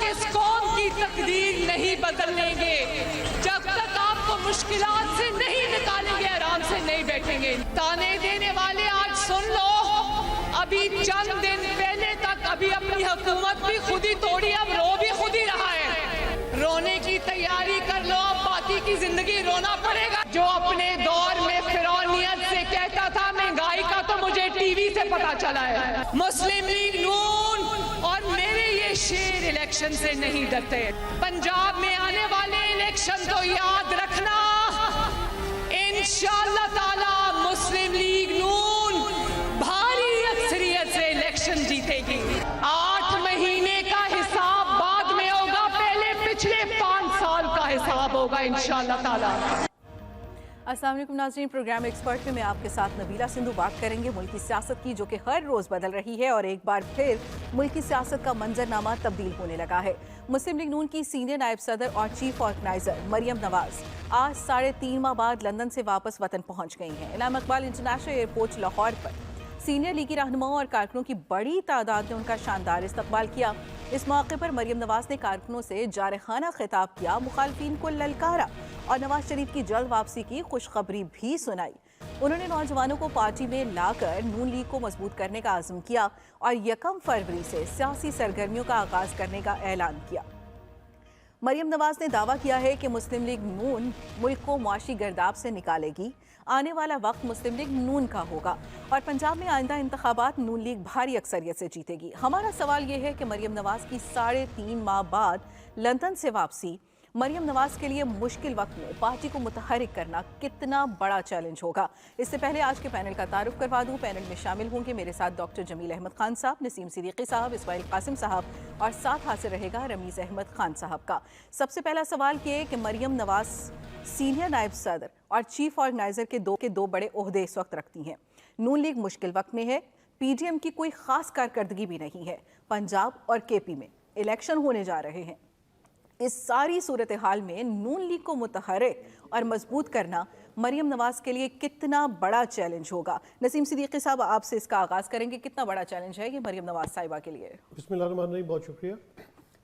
इस कौम की तकदीर नहीं बदल लेंगे, जब तक आपको मुश्किलात से नहीं निकालेंगे, आराम से नहीं बैठेंगे। ताने देने वाले आज सुन लो, अभी चंद दिन पहले तक अभी अपनी हुकूमत भी खुद ही तोड़ी, अब रो भी खुद ही रहा है। रोने की तैयारी कर लो, बाकी की जिंदगी रोना पड़ेगा। जो अपने दौर में फिरौनियत से कहता था महंगाई का तो मुझे टीवी से पता चला है। मुस्लिम लीग नून और मेरे ये शेर इलेक्शन से नहीं डरते। पंजाब में आने वाले इलेक्शन तो याद रखना, इंशाअल्लाह ताला मुस्लिम लीग नून भारी अक्सरियत से इलेक्शन जीतेगी। 8 महीने का हिसाब बाद में होगा, पहले पिछले 5 साल का हिसाब होगा इंशाअल्लाह ताला। अस्सलाम वालेकुम नाज़रीन, प्रोग्राम एक्सपर्ट में मैं आपके साथ नबीला सिंधु बात करेंगे मुल्क की सियासत की, जो कि हर रोज़ बदल रही है और एक बार फिर मुल्क की सियासत का मंजरनामा तब्दील होने लगा है। मुस्लिम लीग नून की सीनियर नायब सदर और चीफ ऑर्गेनाइजर मरियम नवाज आज 3.5 माह बाद लंदन से वापस वतन पहुँच गई हैं। इलामा इकबाल इंटरनेशनल एयरपोर्ट लाहौर पर सीनियर लीगी रहनुमाओं और कारकुनों की बड़ी तादाद ने उनका शानदार इस्तकबाल किया। इस मौके पर मरियम नवाज ने कारकुनों से जारखाना खिताब किया, मुखालफिन को ललकारा और नवाज शरीफ की जल्द वापसी की खुशखबरी भी सुनाई। उन्होंने नौजवानों को पार्टी में लाकर नून लीग को मजबूत करने का आज़म किया और 1 फरवरी से सियासी सरगर्मियों का आगाज करने का ऐलान किया। मरियम नवाज ने दावा किया है कि मुस्लिम लीग नून मुल्क को मुआशी गर्दाब से निकालेगी। आने वाला वक्त मुस्लिम लीग नून का होगा और पंजाब में आइंदा इंतखाबात नून लीग भारी अक्सरियत से जीतेगी। हमारा सवाल ये है कि मरियम नवाज की 3.5 माह बाद लंदन से वापसी मरियम नवाज के लिए मुश्किल वक्त में पार्टी को मुतहरिक करना कितना बड़ा चैलेंज होगा। इससे पहले आज के पैनल का तारुफ करवा दूं। पैनल में शामिल होंगे मेरे साथ डॉक्टर जमील अहमद खान साहब, नसीम सिद्दीकी साहब, इस्माइल कासिम साहब और साथ हाजिर रहेगा रमीज़ अहमद खान साहब का। सबसे पहला सवाल ये कि मरियम नवाज सीनियर नायब सदर और चीफ ऑर्गेनाइजर के दो बड़े ओहदे इस वक्त रखती हैं। नून लीग मुश्किल वक्त में है, PDM की कोई खास कारकर्दगी भी नहीं है। पंजाब और KP में इलेक्शन होने जा रहे हैं। इस सारी सूरत हाल में नून लीग को मुतहरिक और मजबूत करना मरियम नवाज के लिए कितना बड़ा चैलेंज होगा। नसीम सिद्दीकी साहब, आपसे इसका आगाज़ करेंगे। कितना बड़ा चैलेंज है ये मरियम नवाज साहिबा के लिए? बिस्मिल्लाहिर्रहमानिर्रहीम, बहुत शुक्रिया।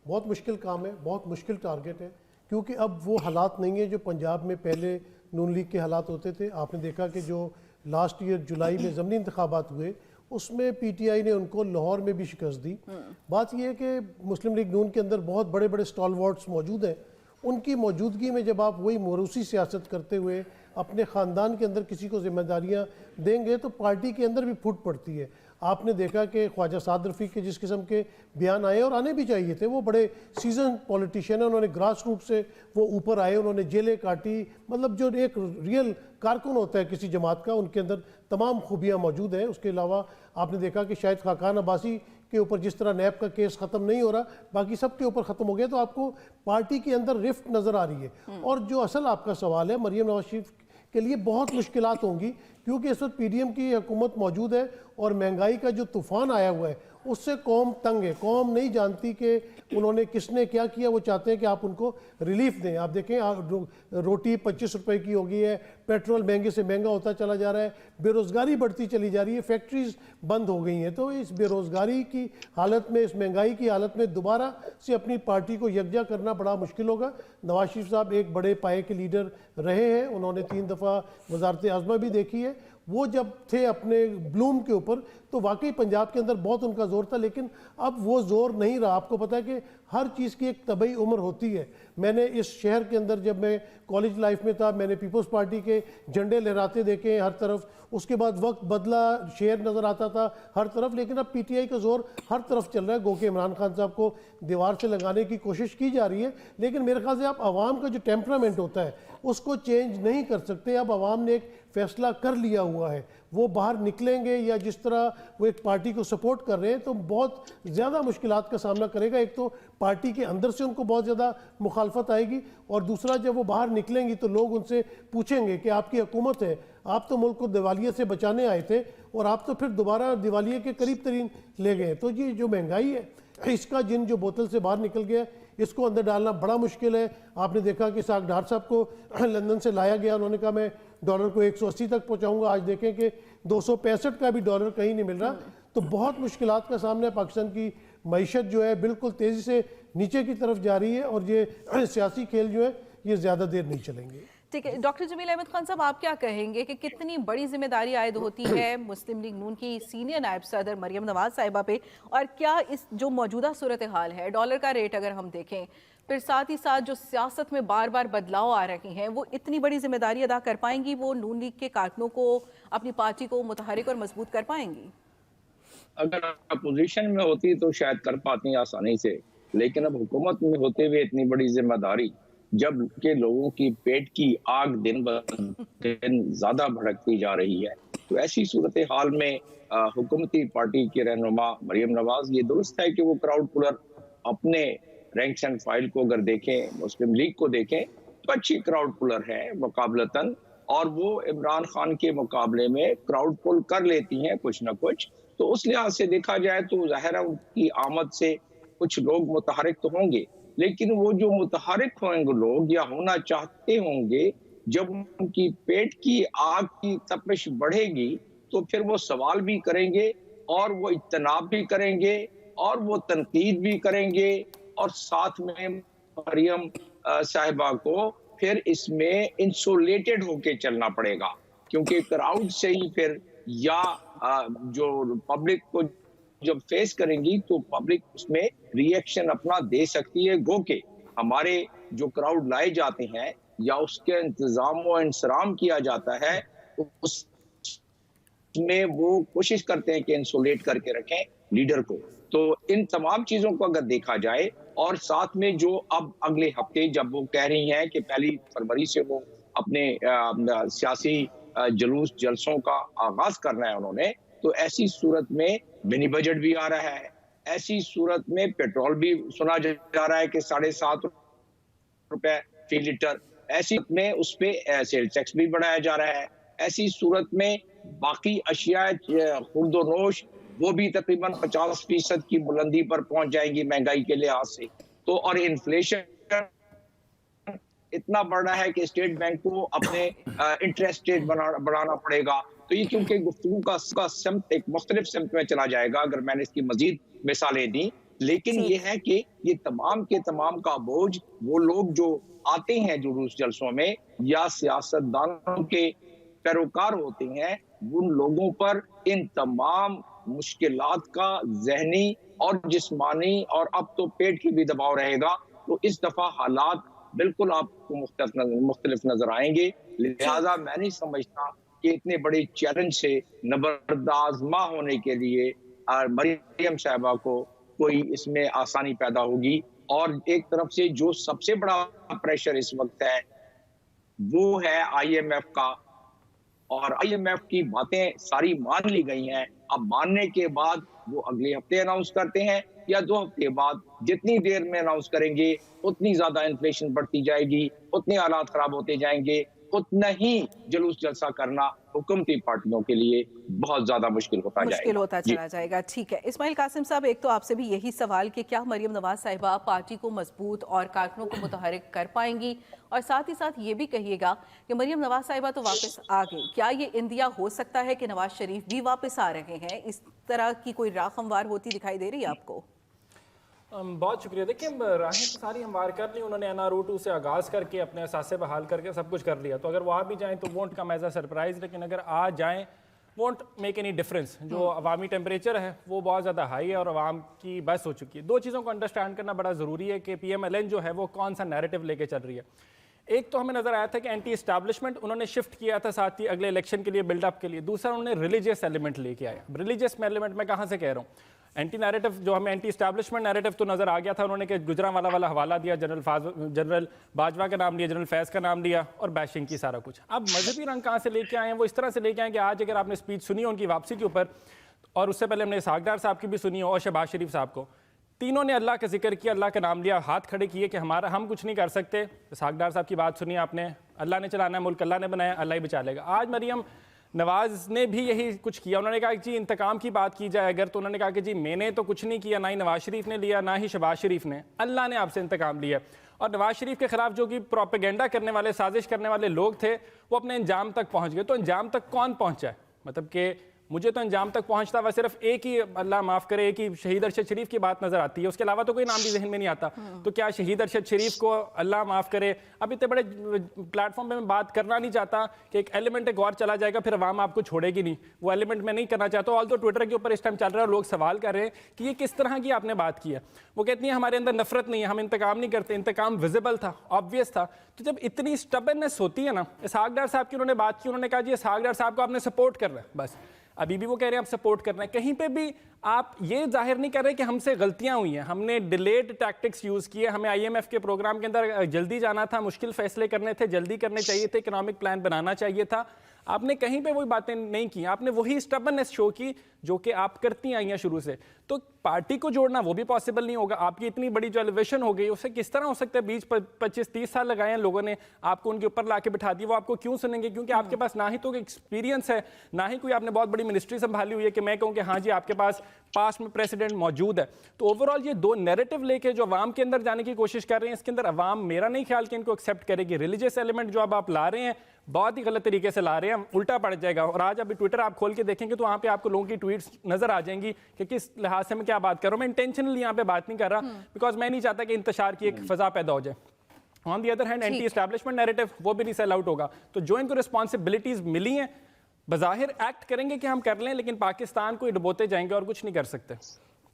बहुत मुश्किल काम है, बहुत मुश्किल टारगेट है, क्योंकि अब वो हालात नहीं है जो पंजाब में पहले नून लीग के हालात होते थे। आपने देखा कि जो लास्ट ईयर जुलाई में ज़मनी इंतखाबात हुए उसमें PTI ने उनको लाहौर में भी शिकस्त दी। बात यह है कि मुस्लिम लीग नून के अंदर बहुत बड़े बड़े स्टॉलवर्ड्स मौजूद हैं। उनकी मौजूदगी में जब आप वही मोरूसी सियासत करते हुए अपने ख़ानदान के अंदर किसी को जिम्मेदारियां देंगे तो पार्टी के अंदर भी फूट पड़ती है। आपने देखा कि ख्वाजा साद रफ़ी के जिस किस्म के बयान आए और आने भी चाहिए थे, वो बड़े सीजन पॉलिटिशियन हैं, उन्होंने ग्रास रूट से वो ऊपर आए, उन्होंने जेलें काटी। मतलब जो एक रियल कारकुन होता है किसी जमात का, उनके अंदर तमाम खूबियाँ मौजूद हैं। उसके अलावा आपने देखा कि शायद खाकान अब्बासी के ऊपर जिस तरह नैब का केस ख़त्म नहीं हो रहा, बाकी सब के ऊपर ख़त्म हो गया, तो आपको पार्टी के अंदर रिफ्ट नज़र आ रही है। और जो असल आपका सवाल है, मरियम नवाज शरीफ के लिए बहुत मुश्किलात होंगी, क्योंकि इस वक्त PDM की हुकूमत मौजूद है और महंगाई का जो तूफ़ान आया हुआ है उससे कौम तंग है। कौम नहीं जानती कि उन्होंने किसने क्या किया, वो चाहते हैं कि आप उनको रिलीफ दें। आप देखें रोटी 25 रुपए की हो गई है, पेट्रोल महंगे से महंगा होता चला जा रहा है, बेरोज़गारी बढ़ती चली जा रही है, फैक्ट्रीज बंद हो गई हैं। तो इस बेरोज़गारी की हालत में, इस महंगाई की हालत में दोबारा से अपनी पार्टी को यकजा करना बड़ा मुश्किल होगा। नवाज शरीफ साहब एक बड़े पाए के लीडर रहे हैं, उन्होंने 3 दफ़ा वज़ारत आज़मा भी देखी है। वो जब थे अपने ब्लूम के ऊपर तो वाकई पंजाब के अंदर बहुत उनका जोर था, लेकिन अब वो जोर नहीं रहा। आपको पता है कि हर चीज़ की एक तबई उम्र होती है। मैंने इस शहर के अंदर जब मैं कॉलेज लाइफ में था, मैंने पीपल्स पार्टी के झंडे लहराते देखे हर तरफ। उसके बाद वक्त बदला, शेर नज़र आता था हर तरफ, लेकिन अब PTI का जोर हर तरफ चल रहा है। गो के इमरान खान साहब को दीवार से लगाने की कोशिश की जा रही है, लेकिन मेरे ख्याल से आप आवाम का जो टेम्परामेंट होता है उसको चेंज नहीं कर सकते। अब आवाम ने एक फैसला कर लिया हुआ है, वो बाहर निकलेंगे या जिस तरह वो एक पार्टी को सपोर्ट कर रहे हैं तो बहुत ज़्यादा मुश्किलात का सामना करेगा। एक तो पार्टी के अंदर से उनको बहुत ज़्यादा मुखालफत आएगी, और दूसरा जब वो बाहर निकलेंगी तो लोग उनसे पूछेंगे कि आपकी हुकूमत है, आप तो मुल्क को दिवालिये से बचाने आए थे और आप तो फिर दोबारा दिवालिये के करीब तरीन ले गए। तो ये जो महंगाई है, इसका जिन जो बोतल से बाहर निकल गया, इसको अंदर डालना बड़ा मुश्किल है। आपने देखा कि साग डार साहब को लंदन से लाया गया, उन्होंने कहा मैं डॉलर को 180 तक पहुंचाऊंगा। आज देखें कि 265 का भी डॉलर कहीं नहीं मिल रहा। तो बहुत मुश्किलात का सामना है। पाकिस्तान की मईशत जो है बिल्कुल तेज़ी से नीचे की तरफ जा रही है और ये सियासी खेल जो है ये ज़्यादा देर नहीं चलेंगे। ठीक है, डॉक्टर जमील अहमद खान साहब, आप क्या कहेंगे कि कितनी बड़ी जिम्मेदारी आयद होती है मुस्लिम लीग नून की सीनियर नायब सदर मरियम नवाज साहिबा पे, और क्या इस जो मौजूदा सूरत हाल है, डॉलर का रेट अगर हम देखें, फिर साथ ही साथ जो सियासत में बार बार बदलाव आ रहे हैं, वो इतनी बड़ी जिम्मेदारी अदा कर पाएंगी? वो नून लीग के कारकुनों को, अपनी पार्टी को मुतहरिक और मजबूत कर पाएंगी? अगर अपोजिशन में होती तो शायद कर पाती आसानी से, लेकिन अब हुकूमत में होते हुए इतनी बड़ी जिम्मेदारी, जब के लोगों की पेट की आग दिन ब दिन ज्यादा भड़कती जा रही है, तो ऐसी सूरत हाल में हुकूमती पार्टी के रहनुमा मरियम नवाज, ये दुरुस्त है कि वो क्राउड पुलर अपने रैंक्स एंड फाइल को अगर देखें, मुस्लिम लीग को देखें तो अच्छी क्राउड पुलर है मुकाबलतन, और वो इमरान खान के मुकाबले में क्राउड पुल कर लेती हैं कुछ ना कुछ। तो उस लिहाज से देखा जाए तो जाहिर है उनकी आमद से कुछ लोग मुतहरिक तो होंगे, लेकिन वो जो मुतहरिक होंगे लोग या होना चाहते होंगे, जब उनकी पेट की आग की तपिश बढ़ेगी तो फिर वो सवाल भी करेंगे और वो इज्तनाब भी करेंगे और वो तनकीद भी करेंगे, और साथ में मरियम साहिबा को फिर इसमें इंसुलेटेड होके चलना पड़ेगा, क्योंकि क्राउड से ही फिर या जो पब्लिक को जब फेस करेंगी तो पब्लिक उसमें रिएक्शन अपना दे सकती है। गो के हमारे जो क्राउड लाए जाते हैं या उसके इंतजाम व इंसराम किया जाता है, उसमें वो कोशिश करते हैं कि इंसुलेट करके रखें लीडर को। तो इन तमाम चीजों को अगर देखा जाए, और साथ में जो अब अगले हफ्ते जब वो कह रही हैं कि 1 फरवरी से वो अपने सियासी जुलूस जलसों का आगाज करना है उन्होंने, तो ऐसी सूरत में मिनी बजट भी आ रहा है, ऐसी सूरत में पेट्रोल भी सुना जा रहा है कि 7.5 रुपए फी लीटर, ऐसी में उस पे सेल टैक्स भी बढ़ाया जा रहा है, ऐसी सूरत में बाकी अशिया खुर्दोनोश वो भी तकरीबन 50% की बुलंदी पर पहुंच जाएंगी महंगाई के लिहाज से। तो और इन्फ्लेशन इतना बढ़ रहा है कि स्टेट बैंक को अपने इंटरेस्ट रेट बढ़ाना पड़ेगा। तो ये क्योंकि गुफ्तगू का सिमत एक मुख्तलिफ सिमत में चला जाएगा अगर मैंने इसकी मजीद मिसालें दी, लेकिन ये है कि ये तमाम के तमाम का बोझ वो लोग जो आते हैं जुलूस जलसों में या सियासतदानों के पैरोकार होते हैं, उन लोगों पर इन तमाम मुश्किलात का जहनी और जिस्मानी और अब तो पेट की भी दबाव रहेगा। तो इस दफा हालात बिल्कुल आपको मुख्तलिफ नजर आएंगे, लिहाजा मैं नहीं समझता कि इतने बड़े चैलेंज से नबरदाजमा होने के लिए मरियम साहिबा को कोई इसमें आसानी पैदा होगी। और एक तरफ से जो सबसे बड़ा प्रेशर इस वक्त है वो है IMF का, और IMF की बातें सारी मान ली गई हैं। अब मानने के बाद वो अगले हफ्ते अनाउंस करते हैं या 2 हफ्ते बाद, जितनी देर में अनाउंस करेंगे उतनी ज्यादा इन्फ्लेशन बढ़ती जाएगी, उतने हालात खराब होते जाएंगे, उतना ही जुलूस जलसा करना हुकूमती पार्टियों के लिए बहुत ज्यादा मुश्किल होता चला जाएगा। ठीक है इस्माइल कासिम साहब, एक तो आपसे भी यही सवाल कि क्या मरियम नवाज साहिबा पार्टी को मजबूत और कारकुनों को मुतहरिक कर पाएंगी, और साथ ही साथ ये भी कहिएगा कि मरियम नवाज साहिबा तो वापस आ गई, क्या ये इंदिया हो सकता है कि नवाज शरीफ भी वापस आ रहे हैं? इस तरह की कोई राह हमवार होती दिखाई दे रही है आपको? बहुत शुक्रिया। देखिए राहें तो सारी हमवार कर ली उन्होंने, NRO2 से आगाज़ करके अपने असासे बहाल करके सब कुछ कर लिया। तो अगर वो आ भी जाएँ तो won't come as a surprise, लेकिन अगर आ जाएँ वोंट मेक एनी डिफरेंस। जो अवामी टेम्परेचर है वो बहुत ज़्यादा हाई है और आवाम की बस हो चुकी है। 2 चीज़ों को अंडरस्टैंड करना बड़ा ज़रूरी है कि PMLN जो है वो कौन सा नैरेटिव लेके चल रही है। एक तो हमें नजर आया था कि एंटी एस्टैब्लिशमेंट उन्होंने शिफ्ट किया था साथ ही अगले इलेक्शन के लिए बिल्डअप के लिए। दूसरा उन्होंने रिलीजियस एलिमेंट लेके आया। रिलीजियस एलिमेंट मैं कहाँ से कह रहा हूँ, एंटी नैरेटिव जो हमें एंटी एस्टैब्लिशमेंट नैरेटिव तो नजर आ गया था उन्होंने कि गुजरांवाला वाला हवाला दिया, जनरल बाजवा का नाम लिया, जनरल फैज का नाम लिया और बैशिंग की सारा कुछ। अब मजहबी रंग कहाँ से लेके आए हैं, वो इस तरह से लेके आए कि आज अगर आपने स्पीच सुनी हो उनकी वापसी के ऊपर, और उससे पहले हमने इसहाकडार साहब की भी सुनी हो और शहबाज शरीफ साहब को, तीनों ने अल्लाह का जिक्र किया, अल्लाह का नाम लिया, हाथ खड़े किए कि हम कुछ नहीं कर सकते। इसहाकडार साहब की बात सुनी आपने, अल्लाह ने चलाना है मुल्क, अल्लाह ने बनाया, अल्लाह ही बचा लेगा। आज मरियम नवाज ने भी यही कुछ किया। उन्होंने कहा कि जी इंतकाम की बात की जाए अगर, तो उन्होंने कहा कि जी मैंने तो कुछ नहीं किया, ना ही नवाज शरीफ ने लिया ना ही शहबाज शरीफ ने, अल्लाह ने आपसे इंतकाम लिया। और नवाज शरीफ के खिलाफ जो कि प्रोपेगेंडा करने वाले, साजिश करने वाले लोग थे वो अपने अंजाम तक पहुंच गए। तो अंजाम तक कौन पहुंचा है, मतलब कि मुझे तो अंजाम तक पहुंचता हुआ सिर्फ एक ही, अल्लाह माफ करे, एक ही शहीद अरशद शरीफ की बात नजर आती है, उसके अलावा तो कोई नाम भी जहन में नहीं आता। तो क्या शहीद अरशद शरीफ को, अल्लाह माफ करे, अब इतने बड़े प्लेटफॉर्म पे मैं बात करना नहीं चाहता कि एक एलिमेंट एक और चला जाएगा फिर अवाम आपको छोड़ेगी नहीं, वो एलिमेंट मैं नहीं करना चाहता। ऑल तो ट्विटर के ऊपर इस टाइम चल रहा है, लोग सवाल कर रहे हैं कि ये किस तरह की आपने बात की है। वो कहती है हमारे अंदर नफरत नहीं है, हम इंतकाम नहीं करते, इंतकाम विजिबल था, ऑब्वियस था। तो जब इतनी स्टबननेस होती है ना, इसहाक डार साहब की उन्होंने बात की, उन्होंने कहा जी इसहाक डार साहब को आपने सपोर्ट कर रहा है, बस अभी भी वो कह रहे हैं आप सपोर्ट कर रहे हैं, कहीं पे भी आप ये जाहिर नहीं कर रहे कि हमसे गलतियां हुई हैं, हमने डिलेड टैक्टिक्स यूज़ किए, हमें आईएमएफ के प्रोग्राम के अंदर जल्दी जाना था, मुश्किल फैसले करने थे, जल्दी करने चाहिए थे, इकोनॉमिक प्लान बनाना चाहिए था। आपने कहीं पे वही बातें नहीं की, आपने वही स्टबननेस शो की जो कि आप करती आई हैं शुरू से। तो पार्टी को जोड़ना वो भी पॉसिबल नहीं होगा। आपकी इतनी बड़ी जो एलिवेशन हो गई उसे किस तरह हो सकता है? 20-25-30 साल लगाए हैं लोगों ने, आपको उनके ऊपर लाके बिठा दिया, वो आपको क्यों सुनेंगे? क्योंकि आपके पास ना ही तो एक्सपीरियंस है, ना ही कोई आपने बहुत बड़ी मिनिस्ट्री संभाली हुई है कि मैं कहूँ कि हाँ जी आपके पास पास्ट में प्रेसिडेंट मौजूद है। तो ओवरऑल ये दो नैरेटिव लेके जो अवाम के अंदर जाने की कोशिश कर रहे हैं, इसके अंदर अवाम मेरा नहीं ख्याल कि इनको एक्सेप्ट करेगी। रिलीजियस एलिमेंट जो अब आप ला रहे हैं बहुत ही गलत तरीके से ला रहे हैं, उल्टा पड़ जाएगा। और आज अभी ट्विटर आप खोल के देखेंगे तो वहाँ पे आपको लोगों की ट्वीट्स नजर आ जाएंगी कि किस लिहाज से मैं क्या बात कर रहा हूँ। मैं इंटेंशनली यहाँ पे बात नहीं कर रहा बिकॉज मैं नहीं चाहता कि इंतशार की एक फजा पैदा हो जाए। On the other hand anti establishment narrative वो भी नहीं सेल आउट होगा। तो जो इनको रिस्पॉन्सिबिलिटीज मिली हैं बज़ाहिर एक्ट करेंगे कि हम कर लें, लेकिन पाकिस्तान को डुबोते जाएंगे और कुछ नहीं कर सकते।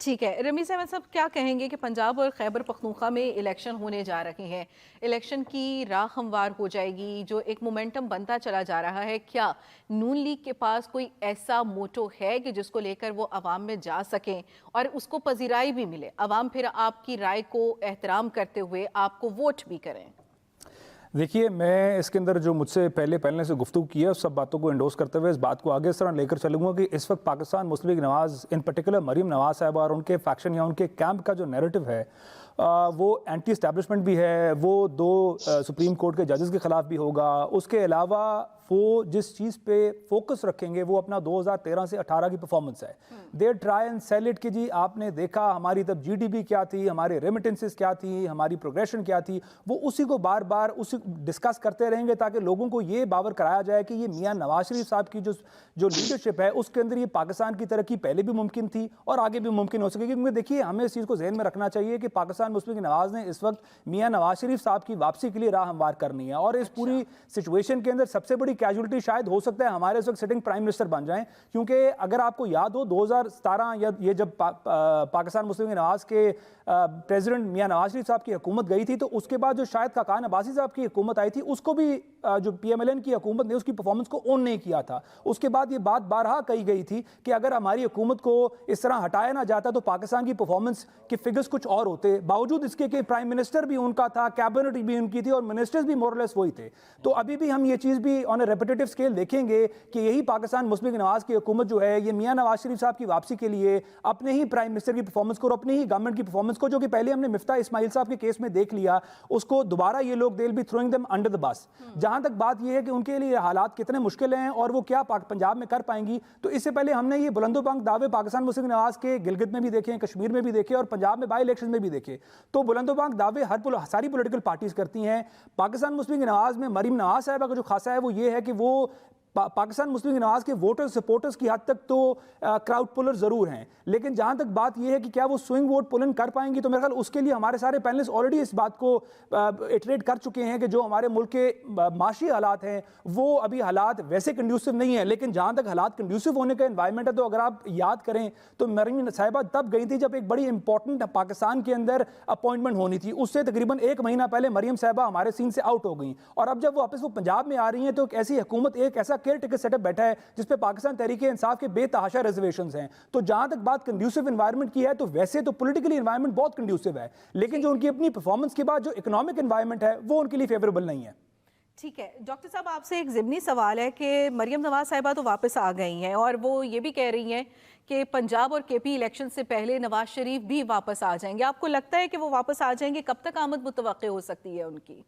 ठीक है, रमीज़ अहमद साहब क्या कहेंगे कि पंजाब और खैबर पख्तूनख्वा में इलेक्शन होने जा रहे हैं, इलेक्शन की राह हमवार हो जाएगी, जो एक मोमेंटम बनता चला जा रहा है, क्या नून लीग के पास कोई ऐसा मोटो है कि जिसको लेकर वो अवाम में जा सकें और उसको पजीराई भी मिले, अवाम फिर आपकी राय को एहतराम करते हुए आपको वोट भी करें? देखिए, मैं इसके अंदर जो मुझसे पहले पैनल से गुफ्तगू की है उस सब बातों को एंडोर्स करते हुए इस बात को आगे इस तरह लेकर चलूँगा कि इस वक्त पाकिस्तान मुस्लिम लीग नवाज़, इन पर्टिकुलर मरीम नवाज़ साहब और उनके फैक्शन या उनके कैंप का जो नैरेटिव है वो एंटी एस्टैब्लिशमेंट भी है, वो 2 सुप्रीम कोर्ट के जजेस के ख़िलाफ़ भी होगा। उसके अलावा वो जिस चीज़ पे फोकस रखेंगे वो अपना 2013 से 18 की परफॉर्मेंस है। They try and sell it कि जी आपने देखा हमारी तब जीडीपी क्या थी, हमारे रेमिटेंसेस क्या थी, हमारी प्रोग्रेशन क्या थी, वो उसी को बार बार उसी डिस्कस करते रहेंगे ताकि लोगों को ये बावर कराया जाए कि ये मियां नवाज शरीफ साहब की जो लीडरशिप है उसके अंदर ये पाकिस्तान की तरक्की पहले भी मुमकिन थी और आगे भी मुमकिन हो सकेगी। क्योंकि देखिए, हमें इस चीज़ को जहन में रखना चाहिए कि पाकिस्तान मुस्लिम लीग नवाज ने इस वक्त मियां नवाज शरीफ साहब की वापसी के लिए राह हमवार करनी है और इस पूरी सिचुएशन के अंदर सबसे बड़ी कैजुअलिटी शायद हो सकता है हमारे इस वक्त सिटिंग प्राइम मिनिस्टर बन जाएं। क्योंकि अगर आपको याद हो 2017 या ये जब पाकिस्तान मुस्लिम लीग नवाज के प्रेसिडेंट मियां नवाज शरीफ साहब की हुकूमत गई थी, तो उसके बाद जो शायद खाकान अब्बासी साहब की हुकूमत आई थी उसको भी जो PMLN की हुकूमत ने उसकी परफॉर्मेंस को ऑन नहीं किया था। उसके बाद ये बात बारहा कही गई थी कि अगर हमारी हुकूमत को इस तरह हटाया ना जाता तो पाकिस्तान की परफॉर्मेंस के फिगर्स कुछ और होते। बावजूद इसके कि प्राइम मिनिस्टर भी उनका था, कैबिनेट भी उनकी थी और मिनिस्टर्स भी मोरलेस वही थे। तो अभी भी हम ये चीज़ भी ऑन ए रेपिटेटिव स्केल देखेंगे कि यही पाकिस्तान मुस्लिम लीग नवाज की हुकूमत जो है ये मियां नवाज शरीफ साहब की वापसी के लिए अपने ही प्राइम मिनिस्टर की परफॉर्मेंस को और अपनी ही गवर्नमेंट की परफॉर्मेंस को, जो कि पहले हमने मिफ्ता इस्माइल साहब के केस में देख लिया, उसको दोबारा ये लोग they'll be throwing them under the bus. जहां तक बात यह है कि उनके लिए हालात कितने मुश्किल हैं और वो क्या पंजाब में कर पाएंगी, तो इससे पहले हमने ये बुलंदोबांग दावे पाकिस्तान मुस्लिम लीग नवाज के गिलगित में भी देखे, कश्मीर में भी देखे और पंजाब में बाई इलेक्शन में भी देखे। तो बुलंदोबांग दावे सारी पॉलिटिकल पार्टीज करती हैं। पाकिस्तान मुस्लिम लीग नवाज में मरीम नवाज साहबा का जो खासा है वो ये है कि वो पाकिस्तान मुस्लिम लीग नवाज के वोटर्स सपोर्टर्स की हद तक तो क्राउड पुलर जरूर हैं, लेकिन जहां तक बात यह है कि क्या वो स्विंग वोट पुल इन कर पाएंगी, तो मेरे ख्याल उसके लिए हमारे सारे पैनलिस्ट ऑलरेडी इस बात को इटरेट कर चुके हैं कि जो हमारे मुल्क के माशी हालात हैं वो अभी हालात वैसे कंड्यूसिव नहीं है। लेकिन जहां तक हालात कंड्यूसिव होने का एनवायरमेंट है, तो अगर आप याद करें तो मरीम साहिबा तब गई थी जब एक बड़ी इंपॉर्टेंट पाकिस्तान के अंदर अपॉइंटमेंट होनी थी। उससे तकरीबन 1 महीना पहले मरीम साहिबा हमारे सीन से आउट हो गई और अब जब वापस वो पंजाब में आ रही हैं तो एक ऐसी हुकूमत, एक ऐसा केयर टेकर सेटअप बैठा है जिसपे पाकिस्तान तहरीक इंसाफ के बेतहाशा रिजर्वेशंस हैं। तो जहां तक बात कंड्यूसिव एनवायरनमेंट की है तो वैसे तो पॉलिटिकली एनवायरनमेंट बहुत कंड्यूसिव है, लेकिन जो उनकी अपनी परफॉर्मेंस के बाद जो इकोनॉमिक एनवायरनमेंट है वो उनके लिए फेवरेबल नहीं है। ठीक है डॉक्टर साहब, आपसे एक ज़िमनी सवाल है कि मरियम नवाज साहिबा तो वापस आ गई हैं और वो ये भी कह रही हैं कि पंजाब और KP इलेक्शन से पहले नवाज शरीफ भी वापस आ जाएंगे। आपको लगता है कि वो वापस आ जाएंगे? कब तक आमद मुतवक्के हो सकती है उनकी?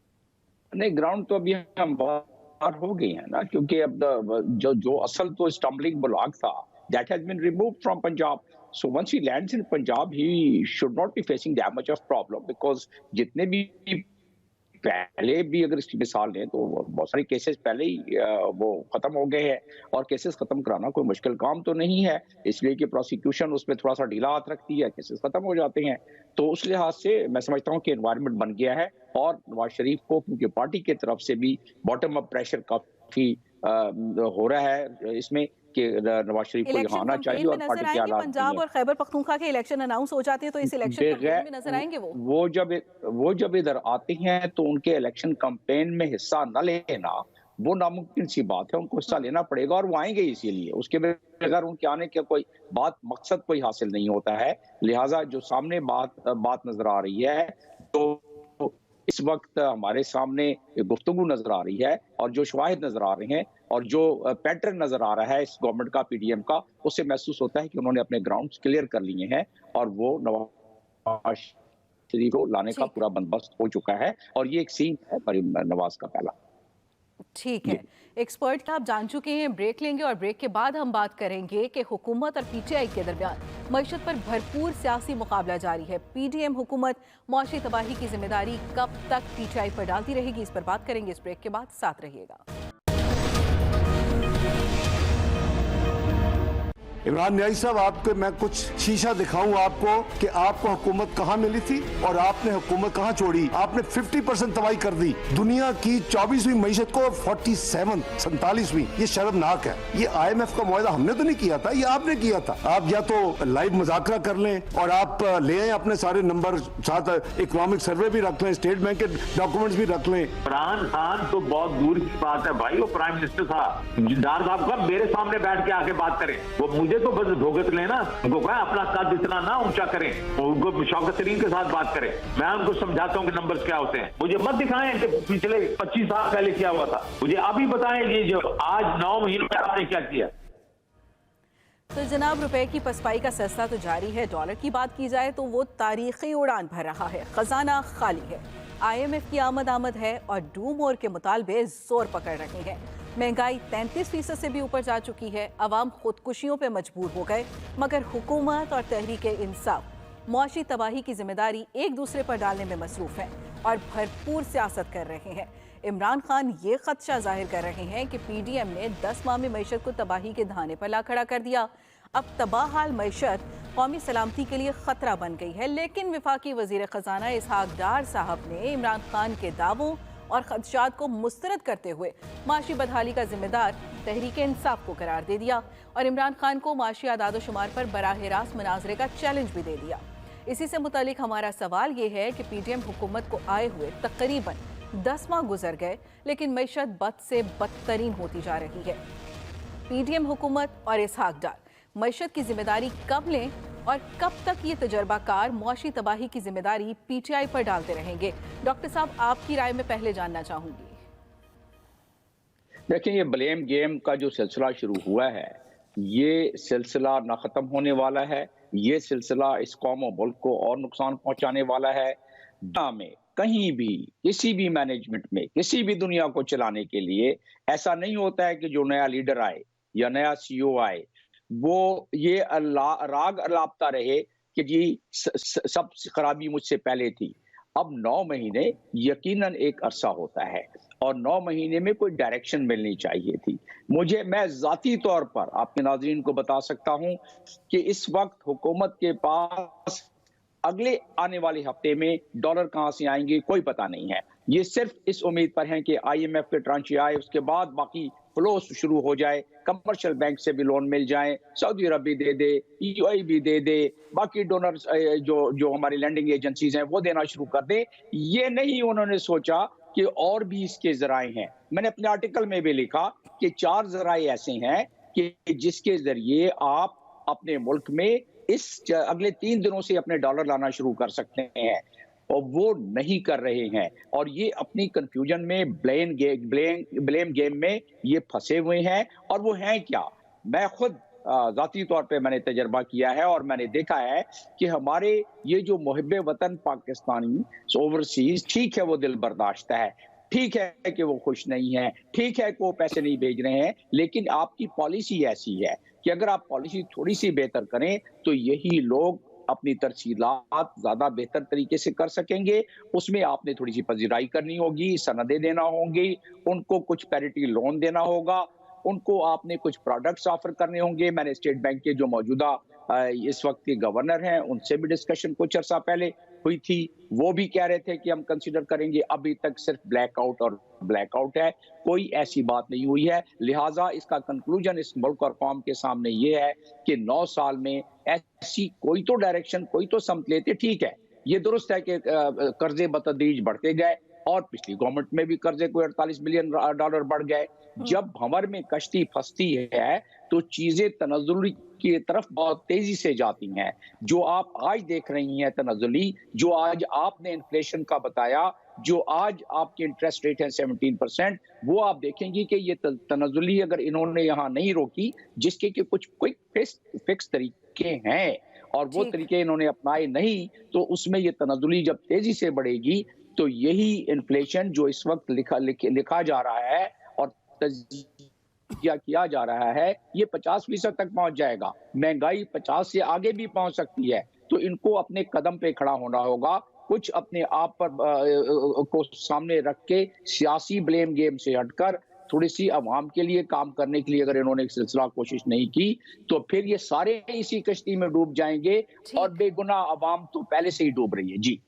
नहीं, ग्राउंड तो अभी हम बाहर हो गई है ना, क्योंकि अब जो असल तो स्टम्बलिंग ब्लॉक था that has been removed from Punjab. So once he lands in Punjab, he should not be facing that much of problem because जितने भी पहले भी अगर इसकी मिसाल लें तो बहुत सारे केसेस पहले ही वो खत्म हो गए हैं, और केसेस खत्म कराना कोई मुश्किल काम तो नहीं है, इसलिए कि प्रोसिक्यूशन उसमें थोड़ा सा ढीला हाथ रखती है, केसेस खत्म हो जाते हैं। तो उस लिहाज से मैं समझता हूँ कि एनवायरनमेंट बन गया है, और नवाज शरीफ को क्योंकि पार्टी की तरफ से भी बॉटम अप प्रेशर काफी हो रहा है इसमें कि नवाज शरीफ को यहाँ आना चाहिए, और पार्टी के हालात पंजाब और खैबर पख्तूनख्वा के इलेक्शन अनाउंस हो जाते हैं तो इस इलेक्शन कैंपेन में नजर आएंगे वो जब इधर आते हैं तो उनके इलेक्शन कैंपेन में हिस्सा न लेना वो नामुमकिन सी बात है, उनको हिस्सा लेना पड़ेगा, और वो आएंगे इसीलिए, उसके बगैर उनके आने का कोई मकसद कोई हासिल नहीं होता है। लिहाजा जो सामने बात नजर आ रही है, तो इस वक्त हमारे सामने गुफ्तगू नजर आ रही है, और जो शवाहिद नजर आ रहे हैं और जो पैटर्न नजर आ रहा है इस गवर्नमेंट का, पीडीएम का, उससे महसूस होता है कि उन्होंने अपने ग्राउंड्स क्लियर कर लिए हैं, और वो नवाज शरीफ को लाने का पूरा बंदोबस्त हो चुका है, और ये एक सीन है मरीम नवाज का पहला। ठीक है, एक्सपर्ट का आप जान चुके हैं। ब्रेक लेंगे और ब्रेक के बाद हम बात करेंगे कि हुकूमत और पीटीआई के दरमियान मईशत पर भरपूर सियासी मुकाबला जारी है। पीडीएम हुकूमत मौशी तबाही की जिम्मेदारी कब तक पीटीआई पर डालती रहेगी, इस पर बात करेंगे इस ब्रेक के बाद, साथ रहिएगा। इमरान न्याई साहब, आपको मैं कुछ शीशा दिखाऊं आपको कि आपको हुकूमत कहां मिली थी और आपने हुकूमत कहां छोड़ी। आपने 50% तबाही कर दी। दुनिया की 24वीं मईशत को 47वीं, ये शर्मनाक है। ये IMF का मुआहदा हमने तो नहीं किया था, ये आपने किया था। आप या तो लाइव मुज़ाकरा कर लें और आप ले आए अपने सारे नंबर, साथ इकोनॉमिक सर्वे भी रख लें, स्टेट बैंक के डॉक्यूमेंट्स भी रख लें। इमरान खान तो बहुत दूर की बात है भाई, वो प्राइम मिनिस्टर था। डार साहब का मेरे सामने बैठ के आके बात करें, वो मुझे तो बस भुगत लेना, उनको कहा अपना कद इतना ना ऊंचा करें, उनको शौकत तरीन के साथ बात करें। मैं उनको समझाता हूँ कि नंबर्स क्या होते हैं। मुझे मत दिखाएं कि पिछले 25 साल पहले क्या हुआ था, मुझे अभी बताएं कि जो आज 9 महीनों में आपने क्या किया। तो जनाब, रुपए की पसपाई का सिलसिला तो जारी है। डॉलर की बात की जाए तो वो तारीखी उड़ान भर रहा है, खजाना खाली है। IMF की आमद है और डू मोर के मुतालबे जोर पकड़ रहे हैं। महंगाई 33% से भी ऊपर जा चुकी है। अवाम खुदकुशियों पे मजबूर हो गए, मगर हुकूमत और तहरीक इंसाफ मुआशी तबाही की जिम्मेदारी एक दूसरे पर डालने में मसरूफ हैं और भरपूर सियासत कर रहे हैं। इमरान खान ये खदशा जाहिर कर रहे हैं कि पीडीएम ने 10 माह में मईशत को तबाही के धाने पर ला खड़ा कर दिया। अब तबाह हाल मईशत कौमी सलामती के लिए खतरा बन गई है। लेकिन वफाकी वजीर खजाना इसहाक डार साहब ने इमरान खान के दावों और खदशात को मुस्तरद करते हुए माशी बदहाली का जिम्मेदार तहरीक इंसाफ को करार दे दिया और इमरान खान को माशी आदाद शुमार पर बराह रास्त मुनाजरे का चैलेंज भी दे दिया। इसी से मुतालिक हमारा सवाल ये है कि पीडीएम हुकूमत को आए हुए तकरीबन 10 माह गुजर गए, लेकिन मईशत बद से बदतरीन होती जा रही है। पीडीएम हुकूमत और इसहाक डार मईशत की जिम्मेदारी कब लें और कब तक ये तजर्बाकार मुआशी तबाही की जिम्मेदारी पीटीआई पर डालते रहेंगे? डॉक्टर साहब, आपकी राय में पहले जानना चाहूंगी। देखिए, ये ब्लेम गेम का जो सिलसिला शुरू हुआ है, ये सिलसिला ना खत्म होने वाला है। ये सिलसिला इस कौम और मुल्क को और नुकसान पहुंचाने वाला है। में कहीं भी किसी भी मैनेजमेंट में किसी भी दुनिया को चलाने के लिए ऐसा नहीं होता है कि जो नया लीडर आए या नया CEO आए वो ये राग अलापता रहे कि जी सब खराबी मुझसे पहले थी। अब 9 महीने यकीनन एक अरसा होता है और 9 महीने में कोई डायरेक्शन मिलनी चाहिए थी। मैं जाती तौर पर आपके नाज़रीन को बता सकता हूं कि इस वक्त हुकूमत के पास अगले आने वाले हफ्ते में डॉलर कहां से आएंगे कोई पता नहीं है। ये सिर्फ इस उम्मीद पर है कि IMF के ट्रांचे आए, उसके बाद बाकी फ्लो शुरू हो जाए, कमर्शियल बैंक से भी लोन मिल जाए, सऊदी अरब भी दे दे, UAE भी दे दे, बाकी डोनर्स जो हमारी लैंडिंग एजेंसीज हैं वो देना शुरू कर दे। ये नहीं उन्होंने सोचा कि और भी इसके जराए हैं। मैंने अपने आर्टिकल में भी लिखा कि 4 जराए ऐसे हैं कि जिसके जरिए आप अपने मुल्क में इस अगले 3 दिनों से अपने डॉलर लाना शुरू कर सकते हैं, और वो नहीं कर रहे हैं। और ये अपनी कंफ्यूजन में ब्लेम गेम में ये फंसे हुए हैं। और वो हैं क्या, मैं खुद जाती तौर पे मैंने तजर्बा किया है और मैंने देखा है कि हमारे ये जो मुहिब्बे वतन पाकिस्तानी ओवरसीज, ठीक है वो दिल बर्दाश्त है, ठीक है कि वो खुश नहीं है, ठीक है कि वो पैसे नहीं भेज रहे हैं, लेकिन आपकी पॉलिसी ऐसी है कि अगर आप पॉलिसी थोड़ी सी बेहतर करें तो यही लोग अपनी तरसीलात ज्यादा बेहतर तरीके से कर सकेंगे। उसमें आपने थोड़ी सी पजीराई करनी होगी, सनदें देना होंगी, उनको कुछ पैरिटी लोन देना होगा, उनको आपने कुछ प्रोडक्ट्स ऑफर करने होंगे। मैंने स्टेट बैंक के जो मौजूदा इस वक्त के गवर्नर हैं उनसे भी डिस्कशन कुछ अर्सा पहले हुई थी, वो भी कह रहे थे कि हम कंसीडर करेंगे। अभी तक सिर्फ ब्लैकआउट है, कोई ऐसी बात नहीं हुई है। लिहाजा इसका कंक्लूजन इस मुल्क और कौम के सामने ये है कि 9 साल में ऐसी कोई तो डायरेक्शन, कोई तो समत लेते। ठीक है, ये दुरुस्त है कि कर्जे बतदरीज बढ़ते गए और पिछली गवर्नमेंट में भी कर्जे कोई 48 बिलियन डॉलर बढ़ गए। जब भंवर में कश्ती फंसती है तो चीजें तनज़्ज़ुली की तरफ बहुत तेजी से जाती हैं। जो आप आज देख रही हैं तनज़्ज़ुली, जो आज आपने इन्फ्लेशन का बताया, जो आज आपकी इंटरेस्ट रेट है 17%, वो आप देखेंगी कि ये तनज़्ज़ुली अगर इन्होंने यहाँ नहीं रोकी, जिसके कि कुछ क्विक फिक्स तरीके हैं और वो तरीके इन्होंने अपनाए नहीं, तो उसमें ये तनज़्ज़ुली जब तेजी से बढ़ेगी तो यही इन्फ्लेशन जो इस वक्त लिखा जा रहा है और तज्जिया किया जा रहा है, ये 50% तक पहुंच जाएगा। महंगाई 50 से आगे भी पहुंच सकती है। तो इनको अपने कदम पे खड़ा होना होगा। कुछ अपने आप पर को सामने रख के सियासी ब्लेम गेम से हटकर थोड़ी सी अवाम के लिए काम करने के लिए अगर इन्होंने एक सिलसिला कोशिश नहीं की तो फिर ये सारे इसी कश्ती में डूब जाएंगे और बेगुनाह अवाम तो पहले से ही डूब रही है। जी